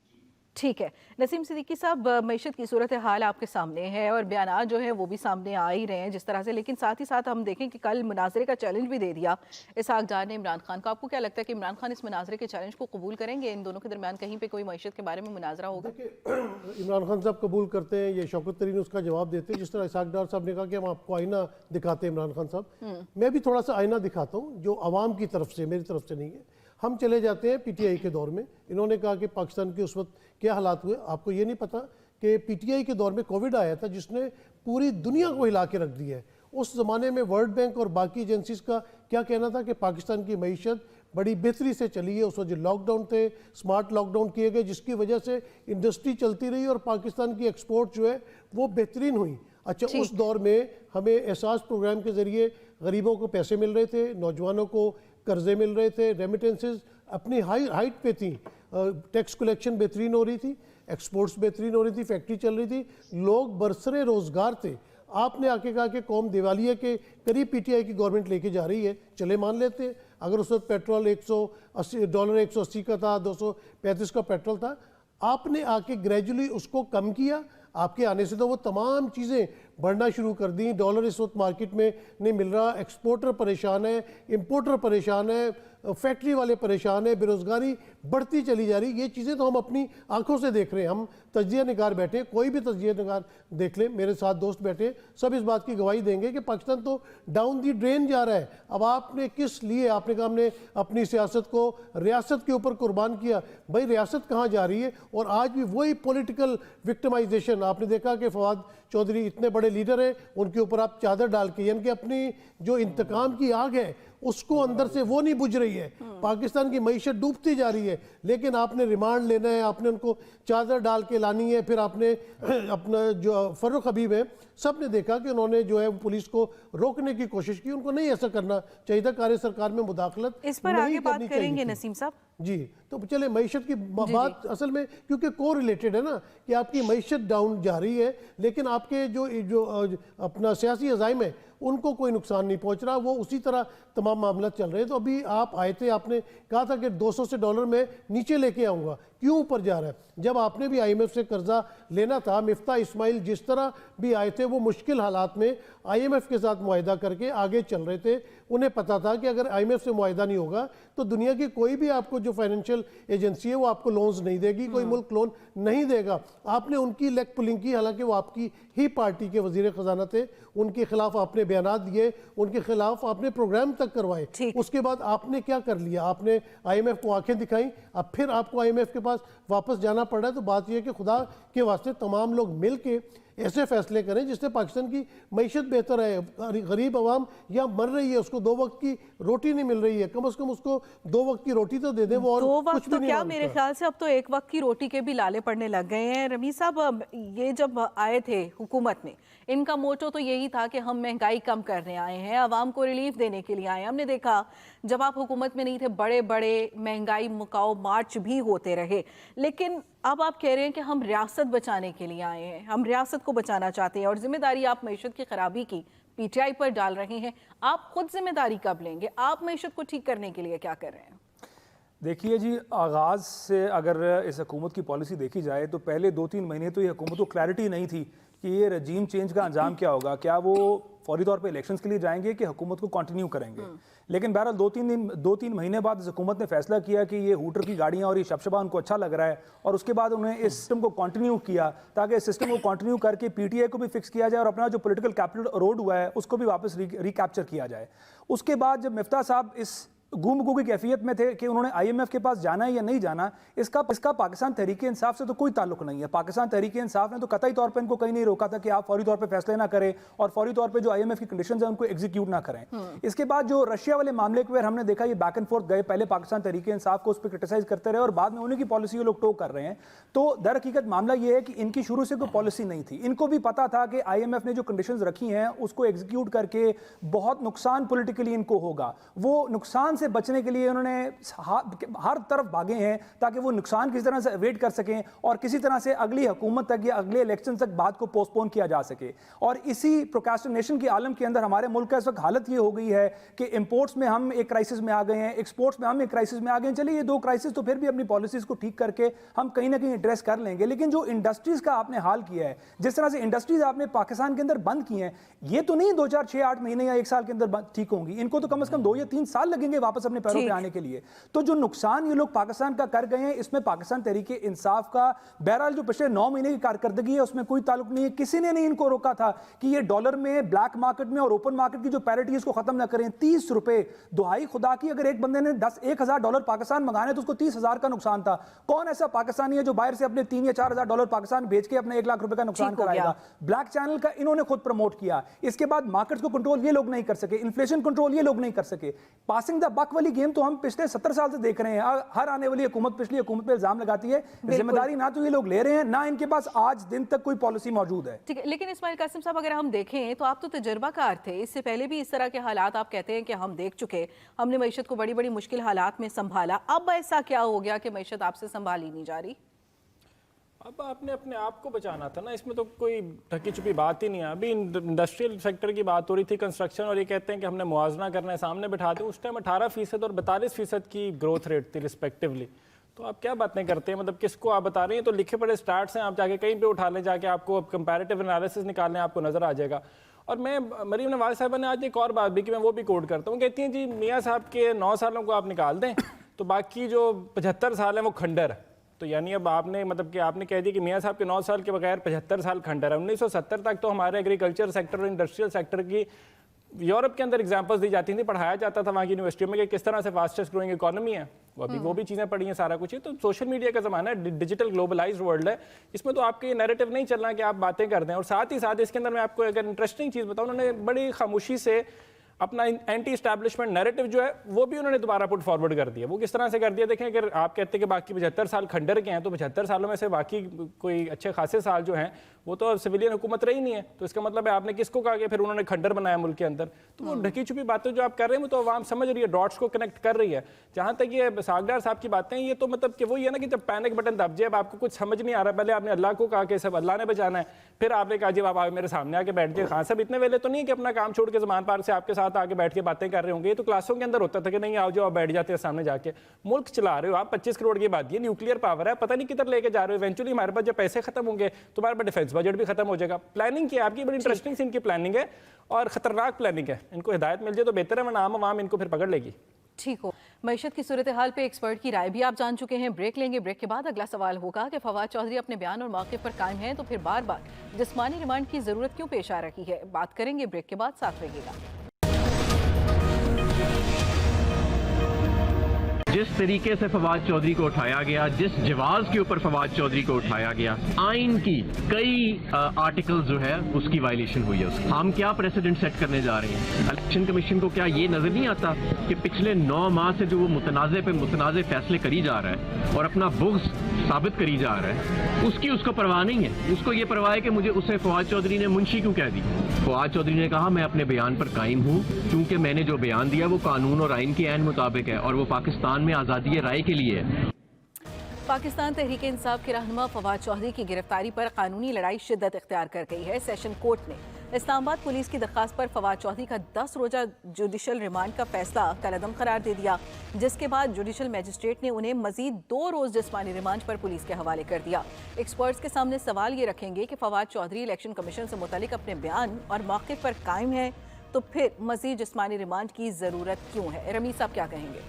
ठीक है नसीम सिद्दीकी साहब, मईशत की सूरत हाल आपके सामने है और बयान जो है वो भी सामने आ ही रहे हैं जिस तरह से, लेकिन साथ ही साथ हम देखें कि कल मुनाजरे का चैलेंज भी दे दिया इसहाक डार ने इमरान खान को। आपको क्या लगता है कि इमरान खान इस मुनाजरे के चैलेंज को कबूल करेंगे? इन दोनों के दरमियान कहीं पे कोई मईशत के बारे में मुनाजरा होगा? इमरान खान साहब कबूल करते हैं, ये शौकत तरीन उसका जवाब देते हैं। जिस तरह इसहाक डार साहब ने कहा कि हम आपको आईना दिखाते हैं इमरान खान साहब, मैं भी थोड़ा सा आईना दिखाता हूँ जो आवाम की तरफ से, मेरी तरफ से नहीं है। हम चले जाते हैं पीटीआई के दौर में। इन्होंने कहा कि पाकिस्तान के उस वक्त क्या हालात हुए। आपको ये नहीं पता कि पीटीआई के दौर में कोविड आया था जिसने पूरी दुनिया को हिला के रख दिया है। उस ज़माने में वर्ल्ड बैंक और बाकी एजेंसीज का क्या कहना था कि पाकिस्तान की मईशत बड़ी बेहतरी से चली है। उस वक्त जो लॉकडाउन थे, स्मार्ट लॉकडाउन किए गए, जिसकी वजह से इंडस्ट्री चलती रही और पाकिस्तान की एक्सपोर्ट जो है वो बेहतरीन हुई। अच्छा, उस दौर में हमें एहसास प्रोग्राम के ज़रिए गरीबों को पैसे मिल रहे थे, नौजवानों को कर्जे मिल रहे थे, रेमिटेंसेस अपनी हाइट पे थी, टैक्स कलेक्शन बेहतरीन हो रही थी, एक्सपोर्ट्स बेहतरीन हो रही थी, फैक्ट्री चल रही थी, लोग बरसरे रोज़गार थे। आपने आके कहा कि कौम दिवालिया के करीब पीटीआई की गवर्नमेंट लेके जा रही है, चले मान लेते हैं। अगर उस वक्त पेट्रोल $180 का था, 235 का पेट्रोल था, आपने आके ग्रेजुअली उसको कम किया। आपके आने से तो वो तमाम चीज़ें बढ़ना शुरू कर दी। डॉलर इस वक्त मार्केट में नहीं मिल रहा, एक्सपोर्टर परेशान है, इंपोर्टर परेशान है, फैक्ट्री वाले परेशान है, बेरोज़गारी बढ़ती चली जा रही। ये चीज़ें तो हम अपनी आंखों से देख रहे हैं। हम तज्जिया निगार बैठे, कोई भी तज्जिया निगार देख ले, मेरे साथ दोस्त बैठे, सब इस बात की गवाही देंगे कि पाकिस्तान तो डाउन दी ड्रेन जा रहा है। अब आपने किस लिए, आपने कहा हमने अपनी सियासत को रियासत के ऊपर कुर्बान किया। भाई रियासत कहाँ जा रही है? और आज भी वही पॉलिटिकल विक्टिमाइजेशन। आपने देखा कि फवाद चौधरी इतने बड़े लीडर हैं, उनके ऊपर आप चादर डाल के, यानी कि अपनी जो इंतकाम की आग है उसको अंदर से वो नहीं बुझ रही है। पाकिस्तान की मईशत डूबती जा रही है, लेकिन आपने रिमांड लेना है, आपने उनको चादर डाल के लानी है। फिर आपने अपना जो फर्रुख हबीब है, सब ने देखा कि उन्होंने जो है पुलिस को रोकने की कोशिश की। उनको नहीं ऐसा करना चाहिए था। कार्य सरकार में मुदाखलत इस पर आगे बात करेंगे नसीम साहब जी। तो चले मईशत की बात असल में क्योंकि को रिलेटेड है ना, कि आपकी मईशत डाउन जा रही है लेकिन आपके जो अपना सियासी अज़ाइम है उनको कोई नुकसान नहीं पहुंच रहा, वो उसी तरह तमाम मामला चल रहे हैं। तो अभी आप आए थे, आपने कहा था कि $200 में नीचे लेके आऊँगा, क्यों ऊपर जा रहा है? जब आपने भी IMF से कर्जा लेना था, मिफ्ता इस्माइल जिस तरह भी आए थे, वो मुश्किल हालात में IMF के साथ मुआहिदा करके आगे चल रहे थे। उन्हें पता था कि अगर IMF से मुआहिदा नहीं होगा तो दुनिया की कोई भी आपको जो फाइनेंशियल एजेंसी है वो आपको लोन्स नहीं देगी, कोई मुल्क लोन नहीं देगा। आपने उनकी लेग पुलिंग की, हालांकि वो आपकी ही पार्टी के वजीर खजाना थे, उनके खिलाफ आपने बयानात दिए, उनके खिलाफ आपने प्रोग्राम तक करवाए। उसके बाद आपने क्या कर लिया? आपने IMF को आंखें दिखाई, अब फिर आपको IMF के पास वापस जाना पड़ रहा है। तो बात यह है कि खुदा के वास्ते तमाम लोग मिल के ऐसे फैसले करें जिससे पाकिस्तान की मईशत बेहतर है। गरीब आवाम यहाँ मर रही है, उसको 2 वक्त की रोटी नहीं मिल रही है, कम से कम उसको 2 वक्त की रोटी तो दे दें। वो और 2 वक्त कुछ भी तो नहीं क्या, मांगता। मेरे ख्याल से अब तो 1 वक्त की रोटी के भी लाले पड़ने लग गए हैं। रमीज साहब, ये जब आए थे हुकूमत में, इनका मोटो तो यही था कि हम महंगाई कम करने आए हैं, आवाम को रिलीफ देने के लिए आए हैं। हमने देखा जब आप हुकूमत में नहीं थे बड़े बड़े महंगाई मुकाओ मार्च भी होते रहे, लेकिन अब आप कह रहे हैं कि हम रियासत बचाने के लिए आए हैं, हम रियासत को बचाना चाहते हैं और जिम्मेदारी आप मईशत की खराबी की पीटीआई पर डाल रहे हैं। आप खुद जिम्मेदारी कब लेंगे? आप मईशत को ठीक करने के लिए क्या कर रहे हैं? देखिए जी, आगाज़ से अगर इस हुकूमत की पॉलिसी देखी जाए तो पहले 2-3 महीने तो ये हुकूमत को क्लैरिटी नहीं थी कि ये रजीम चेंज का अंजाम क्या होगा, क्या वो फौरी तौर पे इलेक्शंस के लिए जाएंगे कि हुकूमत को कंटिन्यू करेंगे। लेकिन बहरहाल 2-3 महीने बाद इस हुकूमत ने फैसला किया कि ये हूटर की गाड़ियाँ और ये शबशबा उनको अच्छा लग रहा है, और उसके बाद उन्होंने इस सिस्टम को कंटिन्यू किया ताकि इस सिस्टम को कंटिन्यू करके पीटीआई को भी फिक्स किया जाए और अपना जो पॉलिटिकल कैपिटल रोड हुआ है उसको भी वापस रिकैप्चर किया जाए। उसके बाद जब मिफ्ता साहब इस गुम की कैफियत में थे कि उन्होंने आईएमएफ के पास जाना है या नहीं जाना, इसका पाकिस्तान तहरीक इंसाफ से तो कोई ताल्लुक नहीं है। पाकिस्तान तहरीक इंसाफ ने तो कतई तौर पे इनको कहीं नहीं रोका था कि आप फौरी तौर पे फैसले ना करें और फौरी तौर पे जो आईएमएफ की कंडीशंस हैं उनको एग्जीक्यूट ना करें। इसके बाद जो रशिया वाले मामले के हमने देखा ये बैक एंड फोर्थ गए, पहले पाकिस्तान तहरीक इंसाफ को उस पर क्रिटिसाइज करते रहे और बाद में उन्हीं की पॉलिसी लोग टो कर रहे हैं। तो दर हकीकत मामला ये है कि इनकी शुरू से कोई पॉलिसी नहीं थी, इनको भी पता था कि आईएमएफ ने जो कंडीशंस रखी हैं उसको एग्जीक्यूट करके बहुत नुकसान पॉलिटिकली इनको होगा। वो नुकसान से बचने के लिए हर तरफ भागे हैं ताकि वो नुकसान किसी तरह से अवॉइड कर सकें और किसी तरह से अगली हुकूमत तक या अगले इलेक्शन तक बात को पोस्टपोन किया जा सके। और इसी प्रोक्रेस्टिनेशन की आलम के अंदर हमारे मुल्क का इस वक्त हालत ये हो गई है कि इंपोर्ट्स में हम एक क्राइसिस में आ गए हैं, एक्सपोर्ट्स में हम एक क्राइसिस में आ गए हैं। चलिए ये 2 क्राइसिस तो फिर भी अपनी पॉलिसीज को ठीक करके हम कहीं ना कहीं एड्रेस कर लेंगे, लेकिन जो इंडस्ट्रीज का आपने हाल किया है, जिस तरह से इंडस्ट्रीज आपने पाकिस्तान के अंदर बंद की हैं, ये तो नहीं 2, 4, 6, 8 महीने या 1 साल के अंदर ठीक होंगी, इनको तो कम से कम 2 या 3 साल लगेंगे वापस अपने पैरों पे आने के लिए। तो जो नुकसान ये लोग पाकिस्तान का कर गए हैं, इसमें पाकिस्तान तहरीके इंसाफ का बहरहाल जो पिछले 9 महीने की कारकर्दगी है उसमें कोई ताल्लुक नहीं है। किसी ने नहीं इनको रोका था कि ये डॉलर में ब्लैक मार्केट में और ओपन मार्केट की जो पैरिटी इसको खत्म ना करें। 30 रुपए, दुहाई खुदा की, अगर एक बंदे ने 1,000 डॉलर पाकिस्तान मंगाने तो उसको 30,000 का नुकसान था। कौन ऐसा पाकिस्तानी है जो बाहर से अपने 3 या 4,000 डॉलर पाकिस्तान भेज के अपने 1 लाख रुपए का नुकसान कराएगा? ब्लैक चैनल का इन्होंने खुद प्रमोट किया। इसके बाद मार्केट्स को कंट्रोल ये लोग नहीं कर सके, इन्फ्लेशन कंट्रोल ये लोग नहीं कर सके। पासिंग द बक वाली गेम तो हम पिछले 70 साल से देख रहे हैं। हर आने वाली हुकूमत पिछली हुकूमत पे इल्जाम लगाती है, जिम्मेदारी ना तो ये लोग ले रहे हैं, ना इनके पास आज दिन तक कोई पॉलिसी मौजूद है। ठीक है, लेकिन इस्माइल कासिम साहब, अगर हम देखें तो आप तो तजर्बाकार थे, इससे पहले भी इस तरह के हालात आप कहते हैं कि हम देख चुके, हमने मईशत को बड़ी बड़ी मुश्किल हालात में संभाला। अब ऐसा क्या हो गया कि मईशत आपसे संभाली नहीं जा रही? अब आपने अपने आप को बचाना था ना, इसमें तो कोई ढकी छुपी बात ही नहीं है। अभी इंडस्ट्रियल सेक्टर की बात हो रही थी, कंस्ट्रक्शन, और ये कहते हैं कि हमने मुआवजा करना है, सामने बैठाते हैं। उस टाइम 18% और 42% की ग्रोथ रेट थी रिस्पेक्टिवली। तो आप क्या बातें करते हैं, मतलब किसको आप बता रहे हैं? तो लिखे पड़े स्टार्ट्स हैं, आप जाके कहीं पे उठा लें, जाके आपको कंपैरेटिव एनालिसिस निकालने आपको नजर आ जाएगा। और मैं मरीम नवाज साहब ने आज एक और बात भी कि मैं वो भी कोट करता हूँ, कहती हैं जी मियाँ साहब के 9 सालों को आप निकाल दें तो बाकी जो 75 साल हैं वो खंडर है। तो यानी अब आपने मतलब कि आपने कह दिया कि मियाँ साहब के 9 साल के बगैर 75 साल खंडर है। 1970 तक तो हमारे एग्रीकल्चर सेक्टर और इंडस्ट्रियल सेक्टर की यूरोप के अंदर एग्जांपल्स दी जाती थी, पढ़ाया जाता था वहाँ की यूनिवर्सिटियों में कि किस तरह से फास्टेस्ट ग्रोइंग इकोनॉमी है। वो भी चीज़ें पढ़ी हैं, सारा कुछ है। तो सोशल मीडिया का ज़माना है, डिजिटल ग्लोबलाइज्ड वर्ल्ड है, इसमें तो आपके ये नैरेटिव नहीं चलना कि आप बातें करते हैं। और साथ ही साथ इसके अंदर मैं आपको अगर इंटरेस्टिंग चीज़ बताऊँ, उन्होंने बड़ी खामोशी से अपना एंटी एस्टैब्लिशमेंट नैरेटिव जो है वो भी उन्होंने दोबारा पुट फॉरवर्ड कर दिया। वो किस तरह से कर दिया देखें, अगर आप कहते हैं कि बाकी 75 साल खंडर के हैं तो 75 सालों में से बाकी कोई अच्छे खासे साल जो हैं वो तो सिविलियन हुकूमत रही नहीं है। तो इसका मतलब है आपने किसको कहा कि फिर उन्होंने खंडर बनाया मुल्क के अंदर? तो वो ढकी छुपी बातें जो आप कर रहे हैं वो तो आवाम समझ रही है, डॉट्स को कनेक्ट कर रही है। जहाँ तक ये सागदार साहब की बातें, ये तो मतलब कि वही है ना कि जब पैनिक बटन दब जाए, आपको कुछ समझ नहीं आ रहा, पहले आपने अल्लाह को कहा कि सब अल्लाह ने बचाना है, फिर आपने कहा जी आप मेरे सामने आके बैठ जाए। खान साहब इतने वेले तो नहीं कि अपना काम छोड़ के ज़मान पार्क से आपके साथ आके बैठ के बातें कर रहे होंगे। ये तो क्लासों के अंदर होता था कि नहीं आओ जाओ, बैठ जाते हैं सामने जाके। मुल्क चला रहे हो आप, 25 करोड़ की बात, ये न्यूक्लियर पावर है, पता नहीं किधर लेके जा रहे हो। इवेंचुअली हमारे पास जब पैसे खत्म होंगे तो हमारे पास डिफेंस बजट भी खत्म हो जाएगा। प्लानिंग की आपकी बड़ी इंटरेस्टिंग सी इनकी प्लानिंग है और खतरनाक प्लानिंग है। इनको हिदायत मिल जाए तो बेहतर है, वरना आम इनको फिर पकड़ लेगी। ठीक हो, मईशत की सूरत हाल पे एक्सपर्ट की राय भी आप जान चुके हैं। ब्रेक लेंगे, ब्रेक के बाद अगला सवाल होगा कि फवाद चौधरी अपने बयान और मौके पर कायम हैं तो फिर बार बार जिस्मानी रिमांड की जरूरत क्यों पेश आ रही है? बात करेंगे ब्रेक के बाद, साथ रहिएगा। जिस तरीके से फवाद चौधरी को उठाया गया, जिस जवाब के ऊपर फवाद चौधरी को उठाया गया, आइन की कई आर्टिकल जो है उसकी वायलेशन हुई है। हम क्या प्रेसिडेंट सेट करने जा रहे हैं? इलेक्शन कमीशन को क्या ये नजर नहीं आता कि पिछले 9 माह से जो वो मुतनाज़े पे मुतनाज़े फैसले करी जा रहा है और अपना बुग़्ज़ साबित करी जा रहा है, उसकी उसको परवाह नहीं है। उसको ये परवाह है कि मुझे उसे फवाद चौधरी ने मुंशी क्यों कह दी। फवाद चौधरी ने कहा मैं अपने बयान पर कायम हूँ क्योंकि मैंने जो बयान दिया वो कानून और आइन के ऐन मुताबिक है और वो पाकिस्तान में आज़ादी राय के लिए है। पाकिस्तान तहरीक इंसाफ के रहनुमा फवाद चौधरी की गिरफ्तारी पर कानूनी लड़ाई शिद्दत इख्तियार कर गई है। सेशन कोर्ट ने इस्लामाबाद पुलिस की दरखास्त पर फवाद चौधरी का 10 रोजा जुडिशल रिमांड का फैसला कलअदम करार दे दिया, जिसके बाद जुडिशल मजिस्ट्रेट ने उन्हें मजीद 2 रोज जिस्मानी रिमांड पर पुलिस के हवाले कर दिया। एक्सपर्ट्स के सामने सवाल ये रखेंगे कि फवाद चौधरी इलेक्शन कमीशन से मुतालिक अपने बयान और मौके पर कायम है, तो फिर मजीद जिस्मानी रिमांड की ज़रूरत क्यों है? रमीज साहब क्या कहेंगे?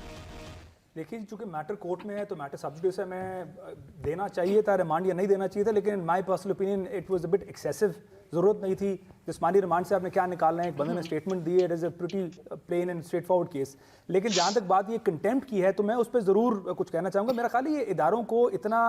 देखिए, चूंकि मैटर कोर्ट में है तो मैटर सब जुडिस है, मैं देना चाहिए था रिमांड या नहीं देना चाहिए था, लेकिन in my personal opinion it was a bit excessive. ज़रूरत नहीं थी। जिस्मानी रिमांड से आपने क्या निकालना है? एक बंदे ने स्टेटमेंट दी है, it is a pretty plain and straightforward case. लेकिन जहाँ तक बात ये कंटेम्प्ट की है तो मैं उस पर ज़रूर कुछ कहना चाहूँगा। मेरा ख्याल है ये इदारों को इतना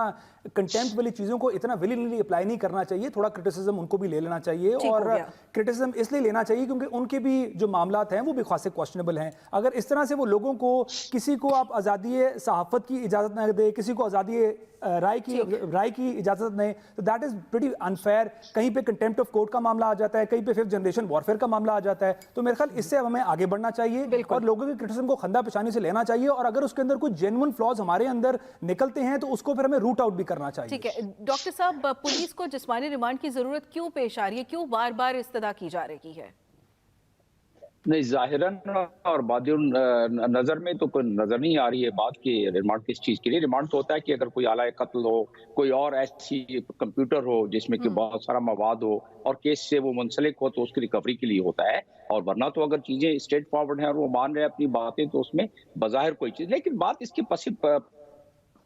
कंटेम्प्ट वाली चीज़ों को इतना विलिंगली अप्लाई नहीं करना चाहिए। थोड़ा क्रिटिसिज्म उनको भी ले लेना चाहिए, और क्रिटिसिज्म इसलिए लेना चाहिए क्योंकि उनके भी जो मामलात हैं वो भी खासे क्वेश्चनेबल हैं। अगर इस तरह से वो लोगों को, किसी को आप आज़ादी सहाफ़त की इजाज़त न दें, किसी को आज़ादी राय की इजाज़त नहीं, तो दैट इज़ प्रीटी अनफेयर। कहीं पे कंटेम्प्ट ऑफ कोर्ट का मामला आ जाता है, कहीं पे 5th जनरेशन वॉरफेयर का मामला आ जाता है। तो मेरे ख्याल इससे हमें आगे बढ़ना चाहिए और लोगों की क्रिटिसिज्म को खंदा पेशानी से लेना चाहिए, और अगर उसके अंदर कुछ जेन्युइन फ्लॉज हमारे अंदर निकलते हैं तो उसको फिर हमें रूट आउट भी करना चाहिए। ठीक है डॉक्टर साहब, पुलिस को जिस्मानी रिमांड की जरूरत क्यों पेश आ रही है? क्यों बार बार इस्तदा की जा रही है? नहीं, जाहिरन और बादिन नजर में तो कोई नजर नहीं आ रही है बात कि रिमांड किस चीज के लिए। रिमांड तो होता है कि अगर कोई आला कत्ल हो, कोई और ऐसी कंप्यूटर हो जिसमें कि बहुत सारा मवाद हो और केस से वो मुंसलिक हो, तो उसकी रिकवरी के लिए होता है। और वरना तो अगर चीजें स्ट्रेट फॉरवर्ड हैं और वो मान रहे हैं अपनी बातें, तो उसमें बज़ाहिर कोई चीज, लेकिन बात इसके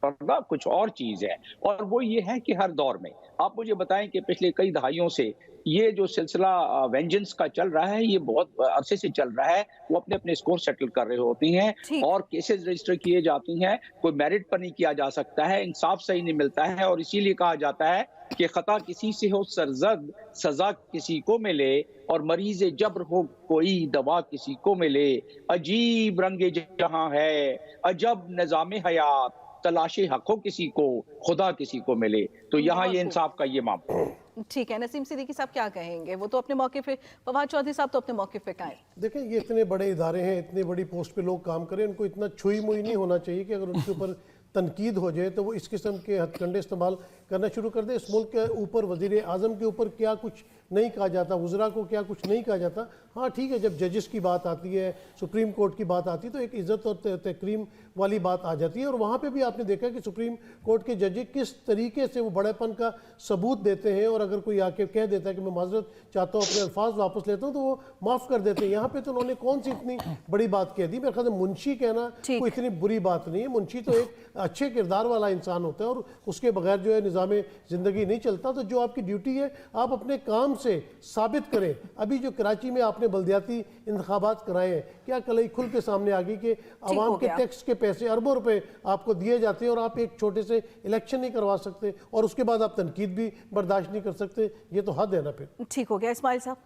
पर्दा कुछ और चीज है, और वो ये है कि हर दौर में आप मुझे बताएं कि पिछले कई दहाइयों से ये जो सिलसिला वेंजेंस का चल रहा है, ये बहुत अरसे से चल रहा है। वो अपने अपने स्कोर सेटल कर रहे होते हैं और केसेस रजिस्टर किए जाती हैं। कोई मेरिट पर नहीं किया जा सकता है, इंसाफ सही नहीं मिलता है, और इसीलिए कहा जाता है कि खता किसी से हो सरजद, सजा किसी को मिले, और मरीज जब्र हो कोई दवा किसी को मिले। अजीब रंगे जहां है, अजब निजामे हयात, तलाशे हक हो किसी को, खुदा किसी को मिले। तो यहाँ ये इंसाफ का ये मामला। ठीक है, नसीम सिद्दीकी साहब क्या कहेंगे? वो तो अपने मौके पे, फवाद चौधरी साहब तो अपने मौके पे कायम। देखें, ये इतने बड़े इदारे हैं, इतनी बड़ी पोस्ट पे लोग काम करें, उनको इतना छुई मुई नहीं होना चाहिए कि अगर उनके ऊपर तनकीद हो जाए तो वो इस किस्म के हथकंडे इस्तेमाल करना शुरू कर दे। इस मुल्क के ऊपर वज़ीर आज़म के ऊपर क्या कुछ नहीं कहा जाता, वज़रा को क्या कुछ नहीं कहा जाता। हाँ ठीक है, जब जजेस की बात आती है, सुप्रीम कोर्ट की बात आती है, तो एक इज़्ज़त और तकरीम वाली बात आ जाती है। और वहाँ पे भी आपने देखा कि सुप्रीम कोर्ट के जजेस किस तरीके से वो बड़ेपन का सबूत देते हैं, और अगर कोई आके कह देता है कि मैं माजरत चाहता हूँ, अपने अल्फाज वापस लेता हूँ, तो वो माफ़ कर देते हैं। यहाँ पे तो उन्होंने कौन सी इतनी बड़ी बात कह दी। मेरे ख्याल से मुंशी कहना कोई इतनी बुरी बात नहीं है। मुंशी तो एक अच्छे किरदार वाला इंसान होता है, और उसके बगैर जो है निज़ाम ज़िंदगी नहीं चलता। तो जो आपकी ड्यूटी है, आप अपने काम से साबित करें। अभी जो कराची में आपने बल्दियाती इंतखाबात कराए हैं, क्या कलई खुल के सामने आ गई कि आवाम के टैक्स के पैसे अरबों रुपए आपको दिए जाते हैं और आप एक छोटे से इलेक्शन नहीं करवा सकते, और उसके बाद आप तनकीद भी बर्दाश्त नहीं कर सकते। ये तो हद है ना। फिर ठीक हो गया इस्माइल साहब?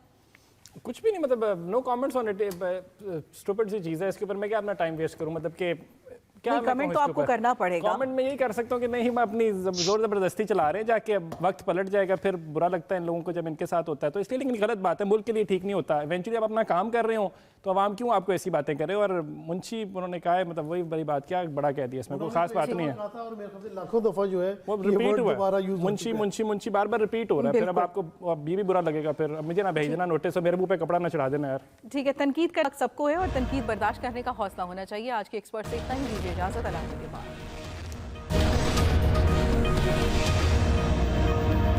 कुछ भी नहीं, मतलब no comments on it. Stupid सी चीज़ है, इसके ऊपर मैं क्या अपना टाइम वेस्ट करूं? मतलब कि क्या कमेंट तो आपको करना पड़ेगा। कमेंट में यही कर सकता हूँ कि नहीं, मैं अपनी जोर ज़बरदस्ती चला रहे हैं, जाके वक्त पलट जाएगा, फिर बुरा लगता है इन लोगों को जब इनके साथ होता है। तो इसलिए, लेकिन गलत बात है, मुल्क के लिए ठीक नहीं होता। इवेंचुअली आप अपना काम कर रहे हो तो आवाम क्यों आपको ऐसी बातें करे? और मुंशी उन्होंने कहा है, मतलब वही बड़ी बात, क्या बड़ा कह दिया, इसमें कोई खास बात नहीं है। लाखों दफा जो है वो रिपीट हुआ, मुंशी मुंशी मुंशी बार बार रिपीट हो रहा है। फिर अब आपको अब ये भी बुरा लगेगा, फिर अब मुझे ना भेजना नोटिस, मेरे मुंह पे कपड़ा ना चढ़ा देना यार। ठीक है, तनकीद का हक सबको है और तनकीद बर्दाश्त करने का हौसला होना चाहिए। आज के एक्सपर्ट से इतना ही, दीजिए इजाजत। अल्लाह के बाद।